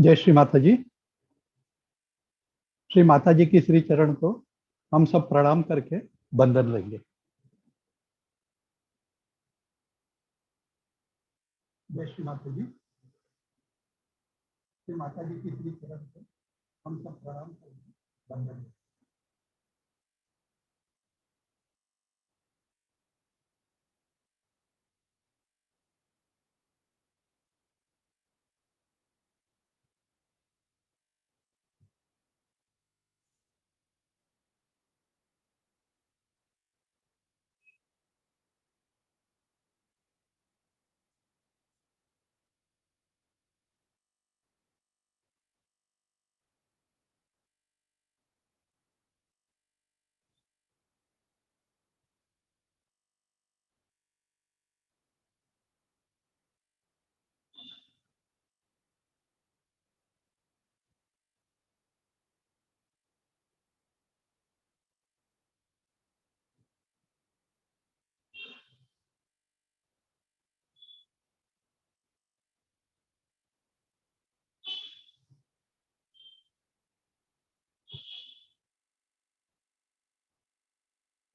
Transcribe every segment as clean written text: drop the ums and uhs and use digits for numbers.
जय श्री माता जी। श्री माता जी की श्री चरण को हम सब प्रणाम करके बंधन लेंगे। जय श्री माता जी। श्री माता जी की श्री चरण को हम सब प्रणाम करके बंधन लेंगे।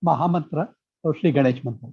महामंत्र और श्री गणेश मंत्र।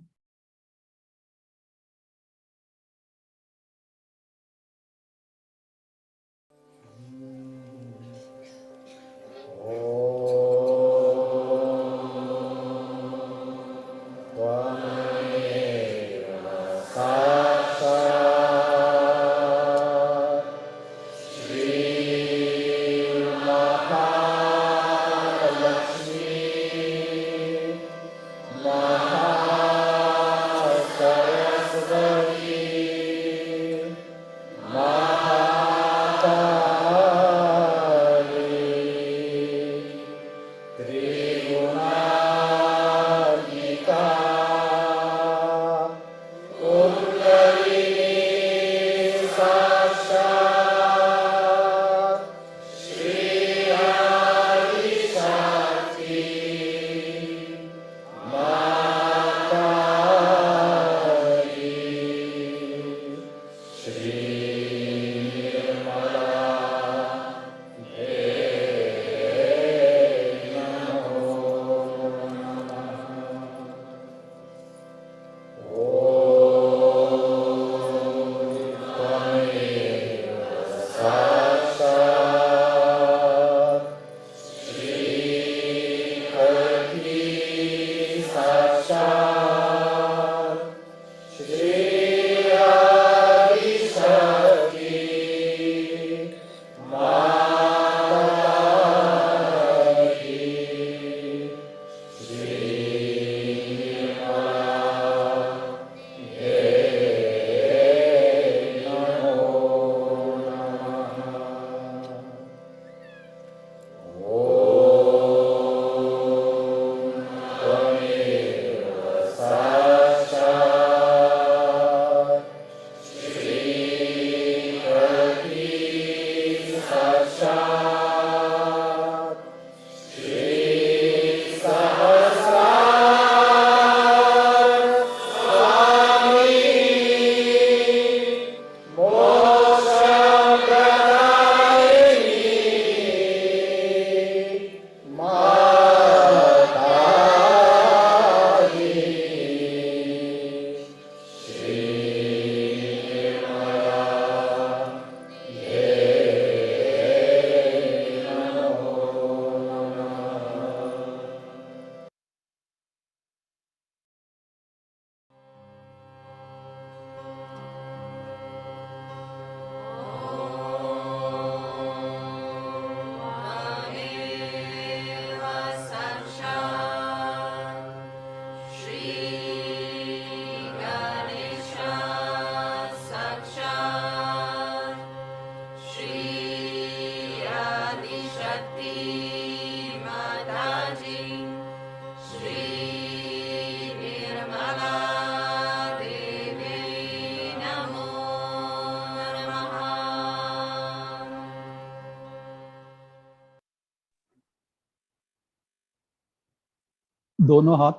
दोनों हाथ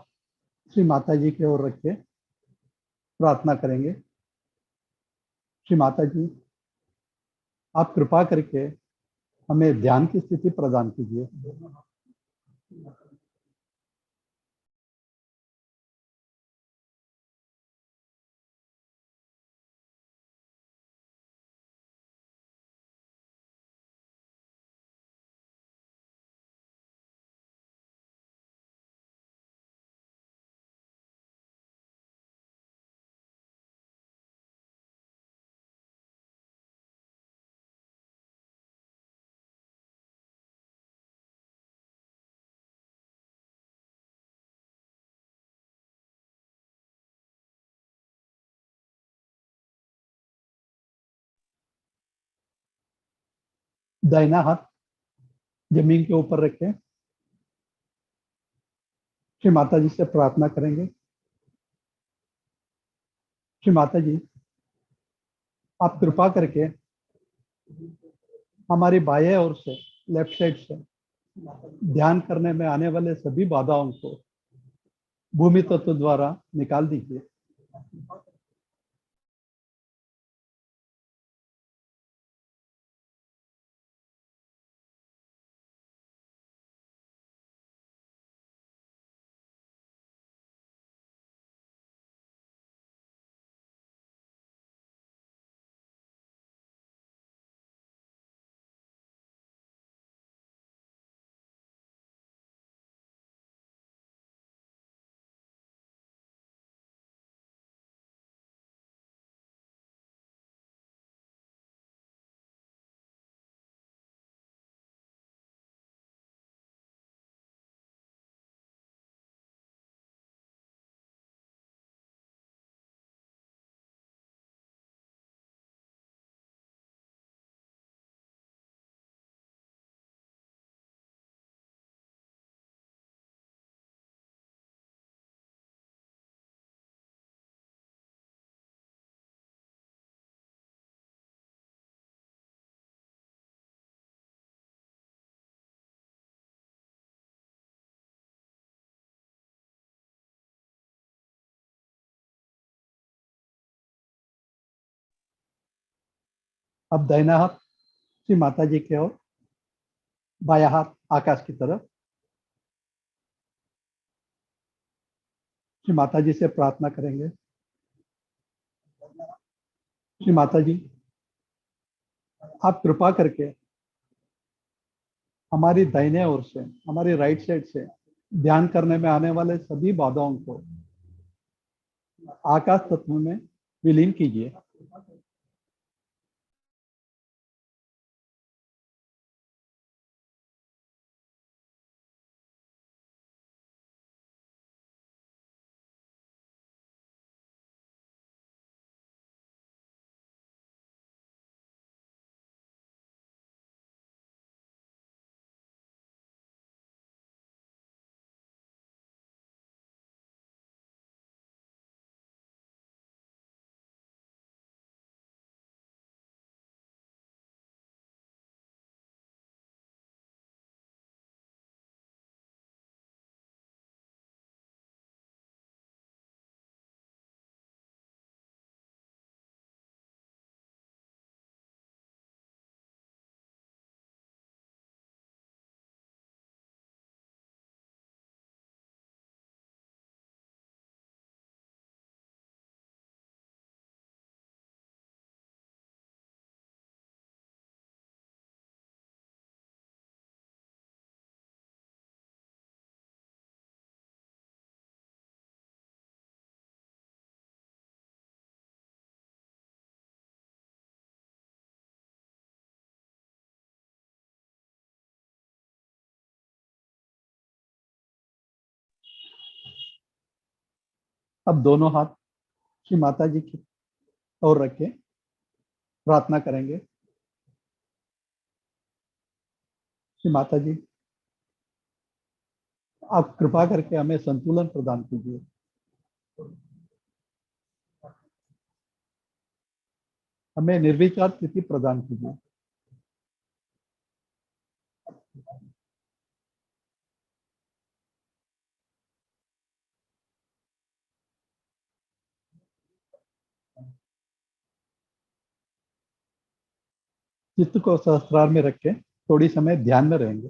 श्री माता जी की ओर रख के प्रार्थना करेंगे। श्री माता जी, आप कृपा करके हमें ध्यान की स्थिति प्रदान कीजिए। दाहिना हाथ जमीन के ऊपर रखें। श्री माता जी से प्रार्थना करेंगे। श्री माता जी, आप कृपा करके हमारी बाएं ओर से, लेफ्ट साइड से ध्यान करने में आने वाले सभी बाधाओं को भूमि तत्व द्वारा निकाल दीजिए। अब दाहिना हाथ श्री माता जी की ओर, बायां हाथ आकाश की तरफ। श्री माता जी से प्रार्थना करेंगे। श्री माता जी, आप कृपा करके हमारी दाहिने ओर से, हमारी राइट साइड से ध्यान करने में आने वाले सभी बाधाओं को आकाश तत्व में विलीन कीजिए। अब दोनों हाथ श्री माता जी की ओर रखें, प्रार्थना करेंगे। श्री माता जी, आप कृपा करके हमें संतुलन प्रदान कीजिए। हमें निर्विचार स्थिति प्रदान कीजिए। चित्त को सहस्त्रार में रख के थोड़ी समय ध्यान में रहेंगे।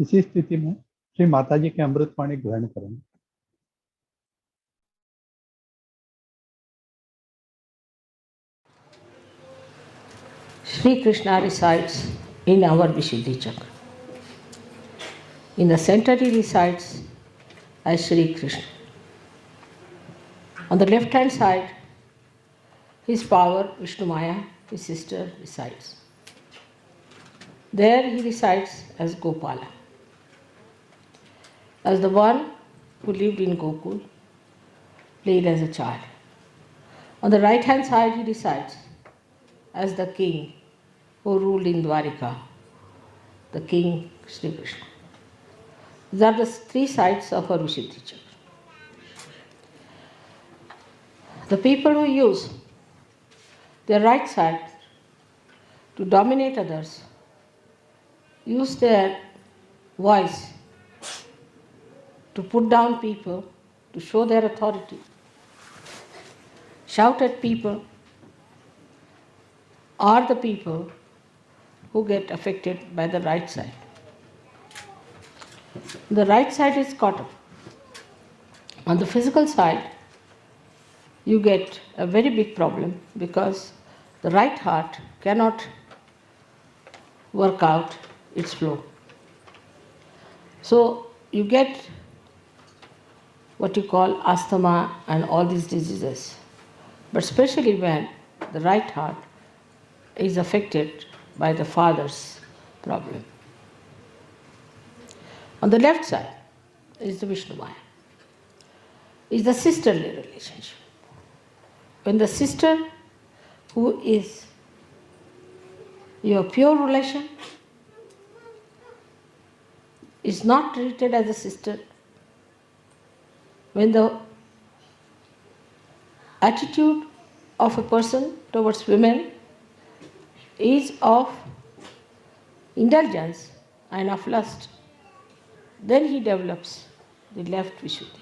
इसी स्थिति में श्री माता जी के अमृतवाणी ग्रहण करेंगे। Sri Krishna resides in our Vishuddhi Chakra. In the center he resides as Sri Krishna. On the left hand side, his power, Vishnu Maya, his sister, resides. There he resides as Gopala, as the one who lived in Gokul, played as a child. On the right hand side he resides as the king who ruled in Dwarika, the king Sri Krishna. These are the three sides of our Vishuddhi Chakra. The people who use their right side to dominate others use their voice to put down people, to show their authority, shout at people, are the people who get affected by the right side. The right side is caught up. On the physical side, you get a very big problem because the right heart cannot work out its flow. So you get what you call asthma and all these diseases, but especially when the right heart is affected by the father's problem. On the left side is the Vishnu Maya, is the sisterly relationship. When the sister, who is your pure relation, is not treated as a sister, when the attitude of a person towards women is of indulgence and of lust, then he develops the left Vishuddhi.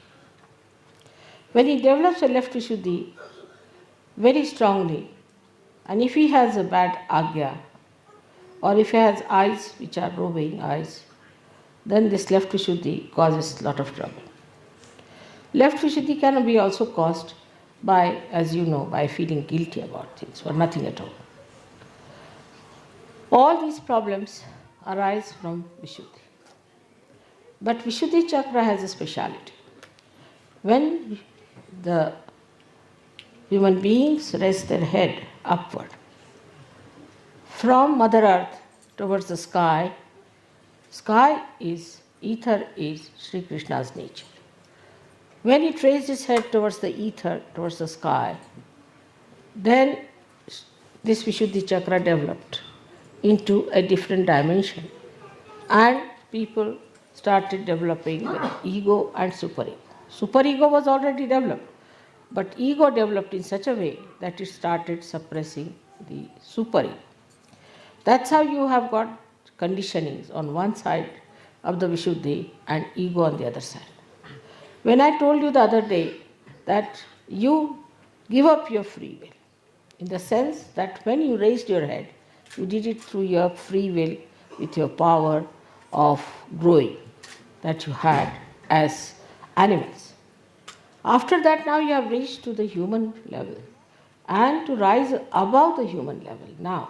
When he develops a left Vishuddhi very strongly, and if he has a bad agya, or if he has eyes which are roving eyes, then this left Vishuddhi causes a lot of trouble. Left Vishuddhi can be also caused by, as you know, by feeling guilty about things or nothing at all. All these problems arise from Vishuddhi. But Vishuddhi chakra has a speciality. When the human beings rest their head upward from Mother Earth towards the sky, ether is Sri Krishna's nature. When he raised his head towards the ether, towards the sky, then this Vishuddhi chakra developed into a different dimension, and people started developing the ego and superego. Superego was already developed, but ego developed in such a way that it started suppressing the superego. That's how you have got conditionings on one side of the Vishuddhi and ego on the other side. When I told you the other day that you give up your free will, in the sense that when you raised your head, you did it through your free will with your power of growing that you had as animals. After that, now you have reached to the human level, and to rise above the human level now,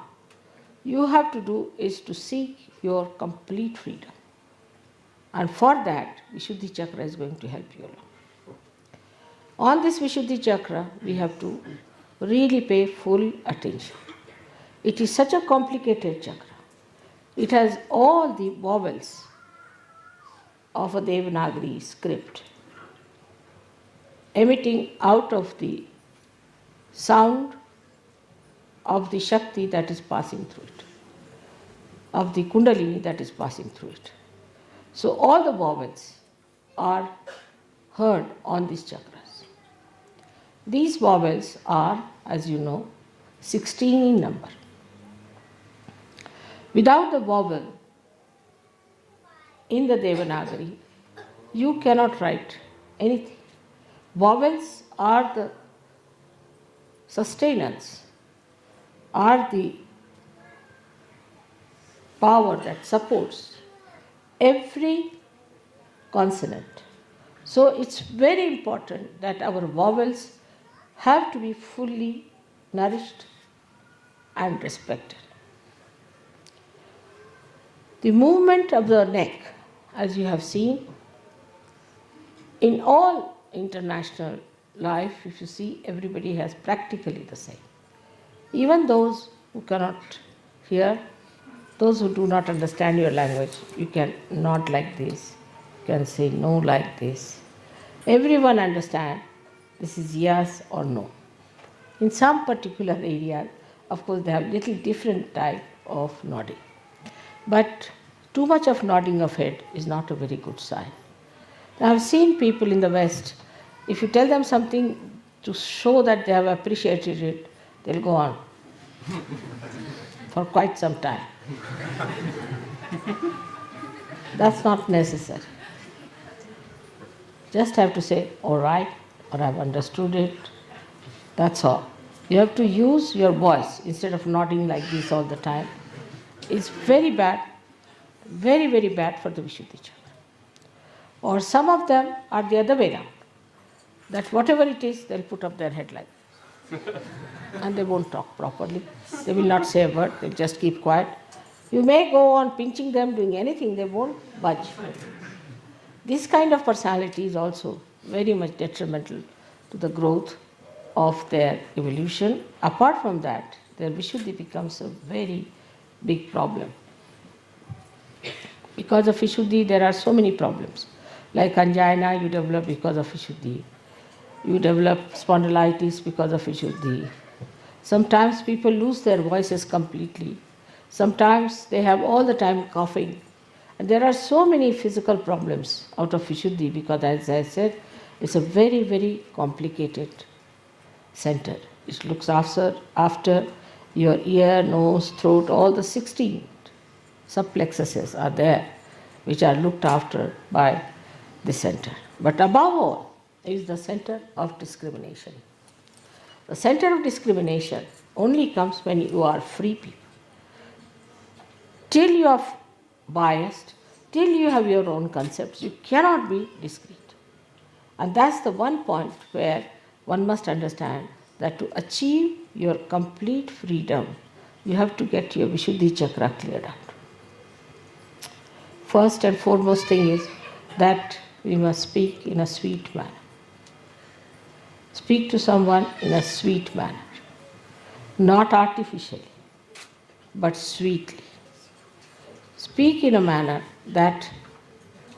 you have to do is to seek your complete freedom. And for that, Vishuddhi chakra is going to help you along. On this Vishuddhi chakra, we have to really pay full attention. It is such a complicated chakra. It has all the vowels of a Devanagari script emitting out of the sound of the Shakti that is passing through it, of the Kundalini that is passing through it. So all the vowels are heard on these chakras. These vowels are, as you know, 16 in number. Without the vowel in the Devanagari, you cannot write anything. Vowels are the sustenance, are the power that supports every consonant. So it's very important that our vowels have to be fully nourished and respected. The movement of the neck, as you have seen, in all international life, if you see, everybody has practically the same. Even those who cannot hear, those who do not understand your language, you can nod like this, you can say no like this. Everyone understands this is yes or no. In some particular area, of course, they have little different type of nodding. But too much of nodding of head is not a very good sign. I have seen people in the West, if you tell them something to show that they have appreciated it, they'll go on for quite some time. That's not necessary. Just have to say, all right, or I've understood it. That's all. You have to use your voice instead of nodding like this all the time. It's very bad, very, very bad for the Vishuddhi chakra. Or some of them are the other way around. That whatever it is, they'll put up their head like this. And they won't talk properly. They will not say a word, they'll just keep quiet. You may go on pinching them, doing anything, they won't budge. This kind of personality is also very much detrimental to the growth of their evolution. Apart from that, their Vishuddhi becomes a very big problem. Because of Vishuddhi, there are so many problems. Like angina, you develop because of Vishuddhi. You develop spondylitis because of Vishuddhi. Sometimes people lose their voices completely. Sometimes they have all the time coughing. And there are so many physical problems out of Vishuddhi because, as I said, it's a very, very complicated center. It looks after your ear, nose, throat, all the 16 subplexuses are there, which are looked after by the center. But above all is the center of discrimination. The center of discrimination only comes when you are free people. Till you are biased, till you have your own concepts, you cannot be discreet. And that's the one point where one must understand that to achieve your complete freedom, you have to get your Vishuddhi chakra cleared out. First and foremost thing is that we must speak in a sweet manner. Speak to someone in a sweet manner, not artificially, but sweetly. Speak in a manner that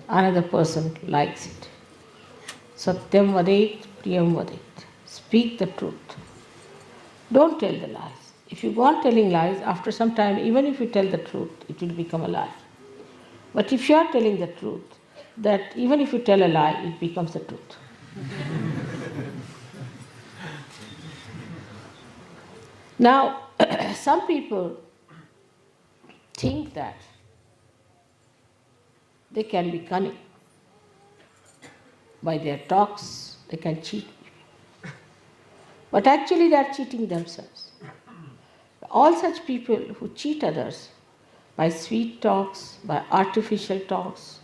another person likes it. Satyam vadet, priyam vadet. Speak the truth. Don't tell the lies. If you go on telling lies, after some time, even if you tell the truth, it will become a lie. But if you are telling the truth, that even if you tell a lie, it becomes the truth. Now, some people think that they can be cunning. By their talks, they can cheat people. But actually, they are cheating themselves. All such people who cheat others by sweet talks, by artificial talks,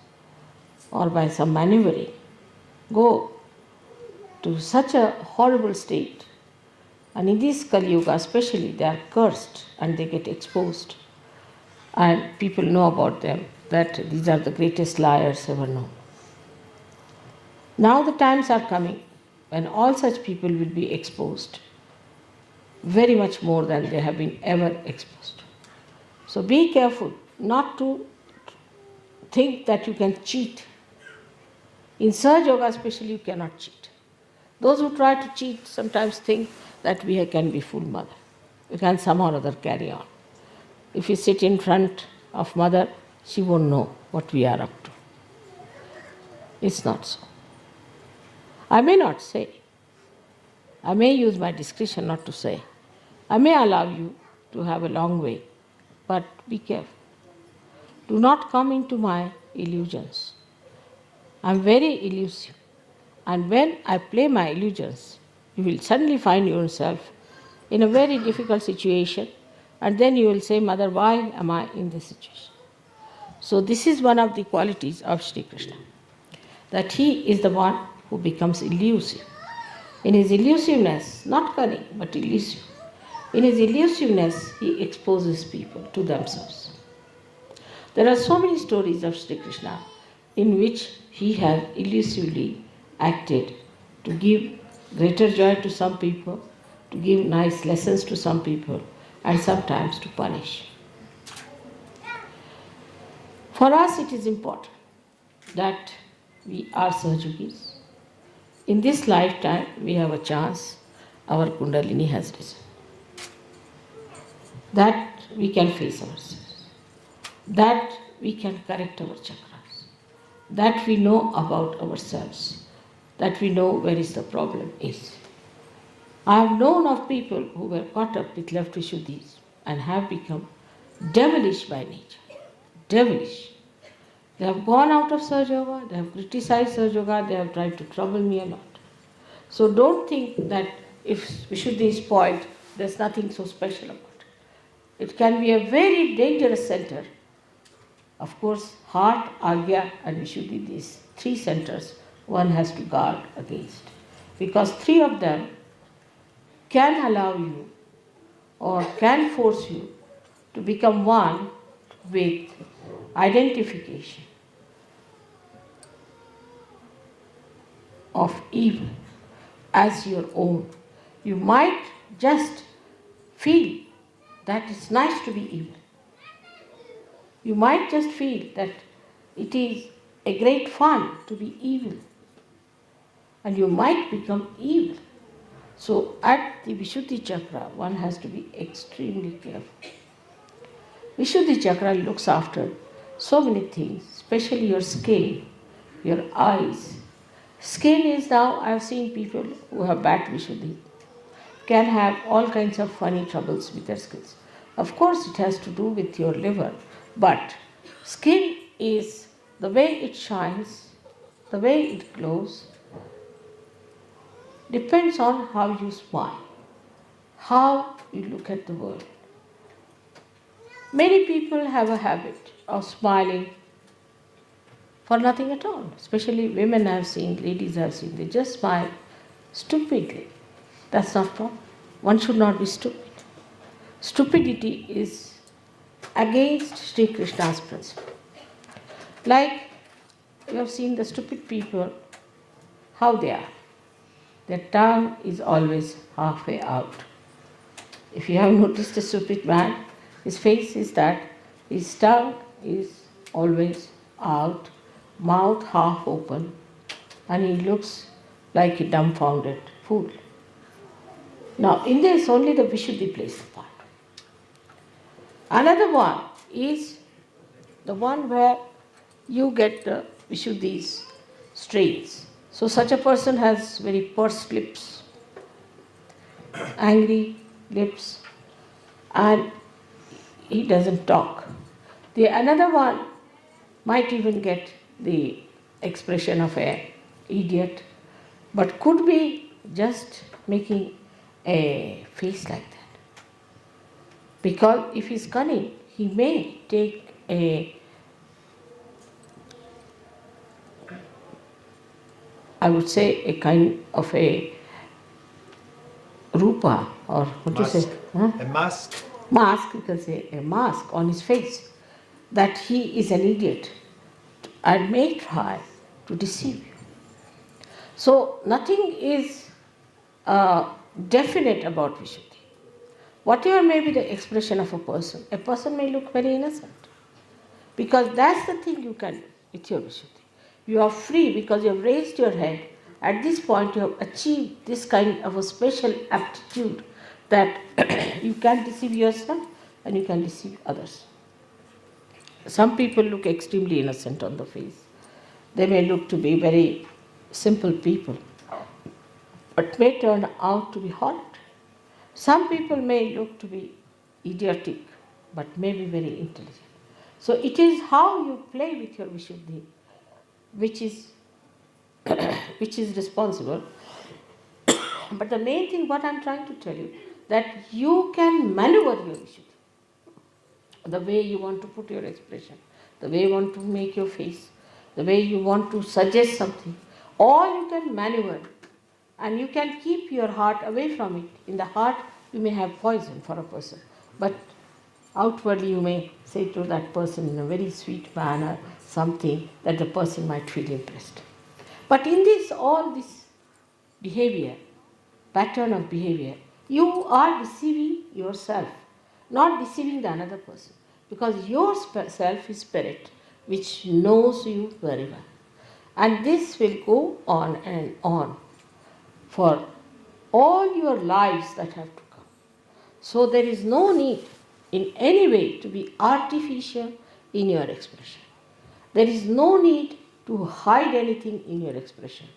or by some maneuvering, go to such a horrible state. And in this Kali Yuga especially, they are cursed and they get exposed. And people know about them, that these are the greatest liars ever known. Now the times are coming when all such people will be exposed very much more than they have been ever exposed. So be careful not to think that you can cheat. In Sahaja Yoga especially, you cannot cheat. Those who try to cheat sometimes think that we can be full mother. We can somehow or other carry on. If we sit in front of mother, she won't know what we are up to. It's not so. I may not say. I may use my discretion not to say. I may allow you to have a long way, but be careful. Do not come into my illusions. I'm very elusive. And when I play my illusions, you will suddenly find yourself in a very difficult situation, and then you will say, Mother, why am I in this situation? So this is one of the qualities of Sri Krishna, that he is the one who becomes elusive. In his elusiveness, not cunning, but elusive, in his elusiveness, he exposes people to themselves. There are so many stories of Sri Krishna in which he has elusively acted to give greater joy to some people, to give nice lessons to some people, and sometimes to punish. For us, it is important that we are Sahajogis. In this lifetime, we have a chance, our Kundalini has risen. That we can face ourselves, that we can correct our chakras, that we know about ourselves, that we know where is the problem is. I have known of people who were caught up with left Vishuddhis and have become devilish by nature. Devilish. They have gone out of Sahaja Yoga, they have criticized Sahaja Yoga, they have tried to trouble me a lot. So don't think that if Vishuddhi is spoiled, there's nothing so special about it. It can be a very dangerous center. Of course, heart, Agya and Vishuddhi, these three centers, one has to guard against. Because three of them can allow you or can force you to become one with identification of evil as your own. You might just feel that it's nice to be evil. You might just feel that it is a great fun to be evil. And you might become evil. So at the Vishuddhi chakra, one has to be extremely careful. Vishuddhi chakra looks after so many things, especially your skin, your eyes. Skin is now, I have seen people who have bad Vishuddhi, can have all kinds of funny troubles with their skins. Of course, it has to do with your liver, but skin is the way it shines, the way it glows, depends on how you smile, how you look at the world. Many people have a habit of smiling for nothing at all, especially women I have seen, ladies I have seen, they just smile stupidly. That's not wrong. One should not be stupid. Stupidity is against Sri Krishna's principle. Like you have seen the stupid people, how they are. Their tongue is always halfway out. If you have noticed a stupid man, his face is that his tongue is always out, mouth half open, and he looks like a dumbfounded fool. Now, in this, only the Vishuddhi plays the part. Another one is the one where you get the Vishuddhi's strains. So, such a person has very pursed lips, angry lips, and he doesn't talk. The another one might even get the expression of an idiot, but could be just making a face like that. Because if he's cunning, he may take I would say a kind of a rupa, or what do you say? Huh? A mask. Mask, you can say a mask on his face, that he is an idiot and may try to deceive you. So nothing is definite about Vishuddhi. Whatever may be the expression of a person may look very innocent. Because that's the thing you can do with your Vishuddhi. You are free because you have raised your head. At this point, you have achieved this kind of a special aptitude that you can deceive yourself and you can deceive others. Some people look extremely innocent on the face. They may look to be very simple people, but may turn out to be horrid. Some people may look to be idiotic, but may be very intelligent. So it is how you play with your Vishuddhi which is responsible. But the main thing what I am trying to tell you, that you can maneuver your Vishuddhi. The way you want to put your expression, the way you want to make your face, the way you want to suggest something, all you can maneuver. And you can keep your heart away from it. In the heart, you may have poison for a person, but outwardly you may say to that person in a very sweet manner something that the person might feel impressed. But in this, all this behavior, pattern of behavior, you are deceiving yourself, not deceiving the another person, because your self is spirit which knows you very well. And this will go on and on for all your lives that have to come. So there is no need in any way to be artificial in your expression. There is no need to hide anything in your expression.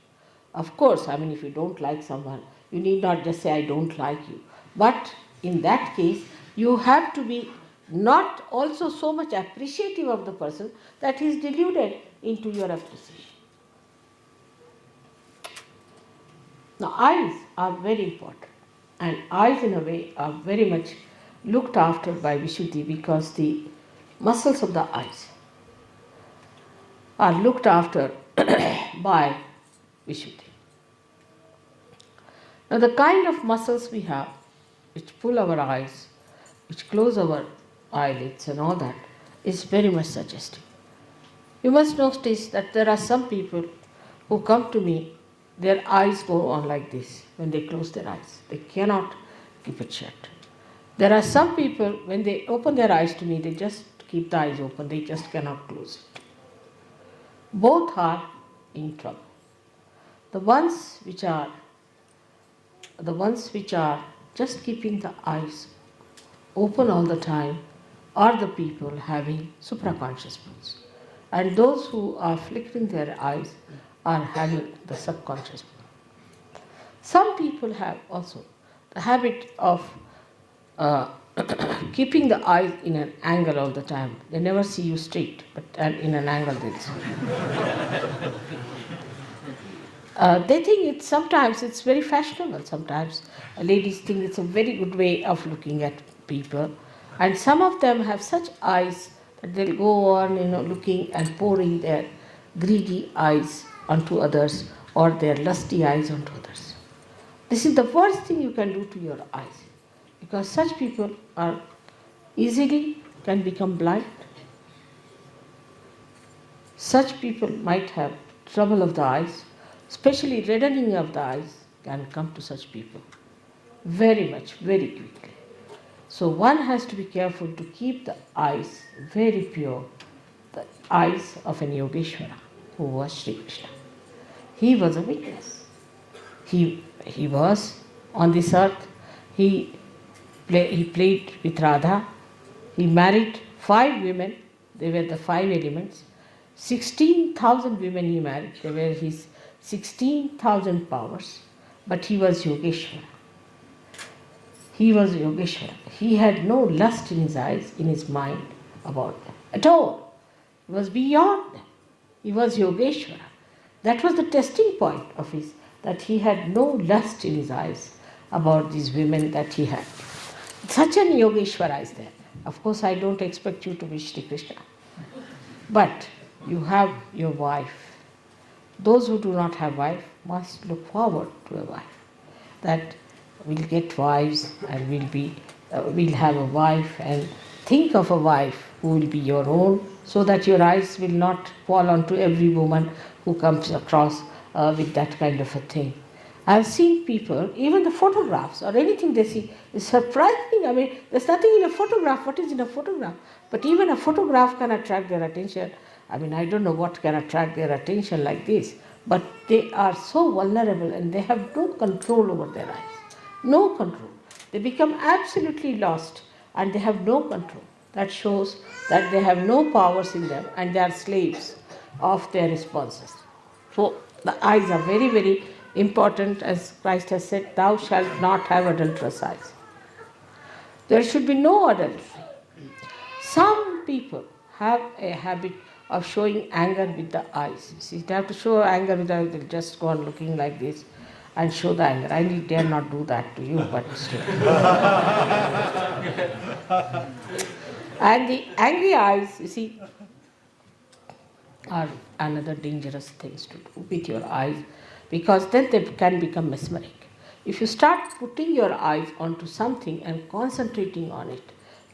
Of course, if you don't like someone, you need not just say, I don't like you. But in that case, you have to be not also so much appreciative of the person that he is deluded into your appreciation. Now, eyes are very important, and eyes in a way are very much looked after by Vishuddhi because the muscles of the eyes are looked after by Vishuddhi. Now, the kind of muscles we have which pull our eyes, which close our eyelids and all that is very much suggestive. You must notice that there are some people who come to me, their eyes go on like this when they close their eyes. They cannot keep it shut. There are some people, when they open their eyes to me, they just keep the eyes open, they just cannot close it. Both are in trouble. The ones which are just keeping the eyes open all the time are the people having supraconscious moods. And those who are flickering their eyes are having the subconscious mood. Some people have also the habit of keeping the eyes in an angle all the time. They never see you straight, but in an angle they'll see. They think sometimes it's very fashionable. Sometimes ladies think it's a very good way of looking at people. And some of them have such eyes that they'll go on, looking and pouring their greedy eyes onto others or their lusty eyes onto others. This is the worst thing you can do to your eyes, because such people are easily can become blind. Such people might have trouble of the eyes, especially reddening of the eyes can come to such people very much, very quickly. So one has to be careful to keep the eyes very pure, the eyes of an Yogeshwara who was Sri Krishna. He was a witness. He was on this earth. He played with Radha. He married 5 women. They were the 5 elements. 16,000 women he married. They were his 16,000 powers. But he was Yogeshwara. He was Yogeshwara. He had no lust in his eyes, in his mind about them at all. He was beyond them. He was Yogeshwara. That was the testing point of his, that he had no lust in his eyes about these women that he had. Such an Yogeshwara is there. Of course, I don't expect you to be Shri Krishna. But you have your wife. Those who do not have wife must look forward to a wife. That we'll get wives and we'll have a wife, and think of a wife who will be your own, so that your eyes will not fall onto every woman who comes across with that kind of a thing. I've seen people, even the photographs or anything they see is surprising. I mean, there's nothing in a photograph. What is in a photograph? But even a photograph can attract their attention. I mean, I don't know what can attract their attention like this, but they are so vulnerable and they have no control over their eyes. No control. They become absolutely lost and they have no control. That shows that they have no powers in them and they are slaves of their responses. So the eyes are very, very important, as Christ has said, thou shalt not have adulterous eyes. There should be no adultery. Some people have a habit of showing anger with the eyes. See, they have to show anger with the eyes, they'll just go on looking like this and show the anger. I dare not do that to you, but still. And the angry eyes, you see, are another dangerous things to do with your eyes, because then they can become mesmeric. If you start putting your eyes onto something and concentrating on it,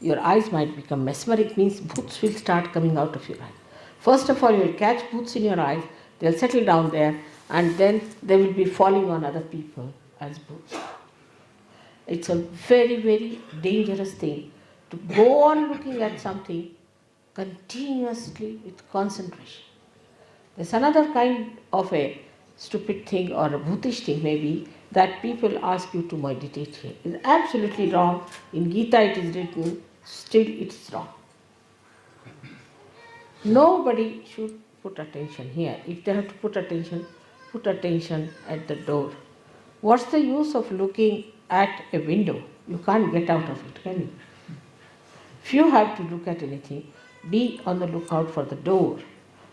your eyes might become mesmeric, means bhoots will start coming out of your eye. First of all, you will catch bhoots in your eyes, they'll settle down there, and then they will be falling on other people as bhoots. It's a very, very dangerous thing to go on looking at something continuously with concentration. There's another kind of a stupid thing or a bhutish thing maybe, that people ask you to meditate here. It's absolutely wrong. In Gita it is written, still it's wrong. Nobody should put attention here. If they have to put attention at the door. What's the use of looking at a window? You can't get out of it, can you? If you have to look at anything, be on the lookout for the door.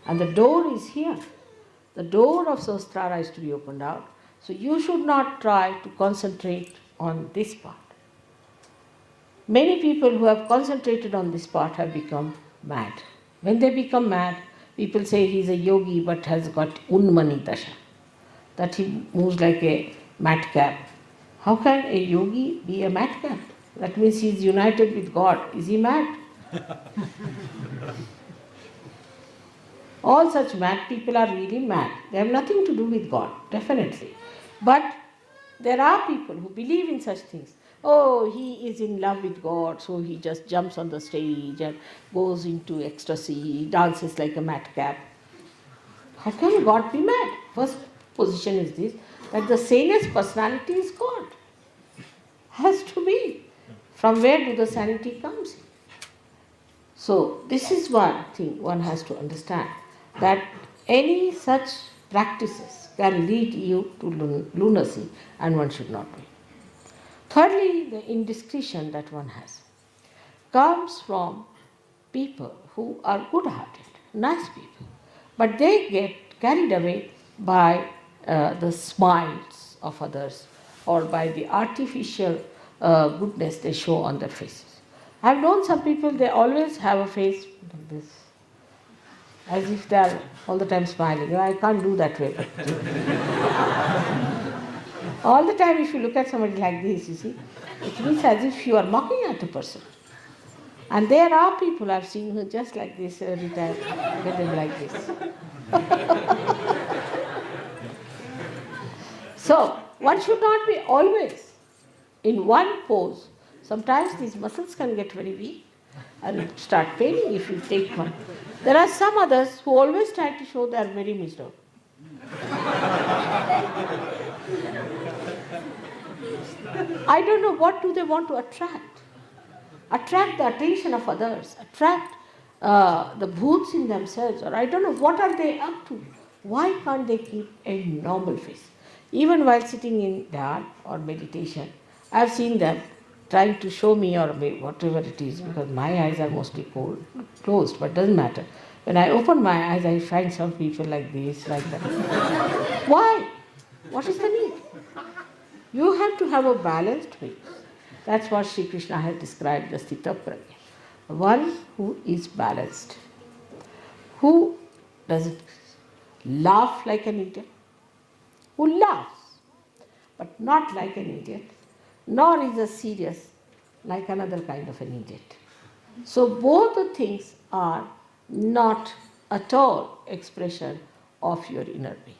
And the door is here. The door of Sahasrara is to be opened out. So you should not try to concentrate on this part. Many people who have concentrated on this part have become mad. When they become mad, people say he's a yogi but has got unmani dasha, that he moves like a madcap. How can a yogi be a madcap? That means he is united with God. Is he mad? All such mad people are really mad. They have nothing to do with God, definitely. But there are people who believe in such things. Oh, he is in love with God, so he just jumps on the stage and goes into ecstasy, dances like a madcap. How can God be mad? First position is this, that the sanest personality is God. Has to be. From where do the sanity comes? So this is one thing one has to understand, that any such practices can lead you to lunacy and one should not do it. Thirdly, the indiscretion that one has comes from people who are good-hearted, nice people, but they get carried away by the smiles of others or by the artificial goodness they show on their faces. I have known some people, they always have a face like this, as if they are all the time smiling. I can't do that way. All the time, if you look at somebody like this, you see, it means as if you are mocking at a person. And there are people I've seen who just like this every time, look at them like this. So, one should not be always in one pose. Sometimes these muscles can get very weak and start paining if you take one. There are some others who always try to show they are very miserable. I don't know what do they want to attract. Attract the attention of others, attract the bhoots in themselves, or I don't know what are they up to. Why can't they keep a normal face? Even while sitting in dhyan or meditation, I've seen them trying to show me or whatever it is, because my eyes are mostly closed, but doesn't matter. When I open my eyes, I find some people like this, like that. Why? What is the need? You have to have a balanced face. That's what Sri Krishna has described as Sthita Prajna. One who is balanced, who doesn't laugh like an idiot, who laughs but not like an idiot, nor is as serious like another kind of an idiot. So both the things are not at all expression of your inner being.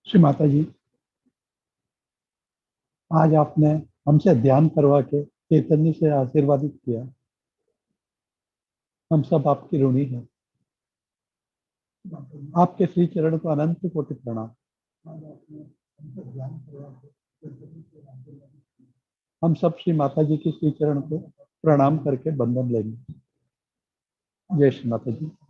Shri Mata जी, आज आपने हमसे ध्यान करवा के चैतन्य से आशीर्वादित किया। हम सब आपकी ऋणी हैं। आपके श्री चरण को अनंत कोटि प्रणाम। हम सब श्री माता जी की श्री चरण को प्रणाम करके बंधन लेंगे। जय श्री माता जी।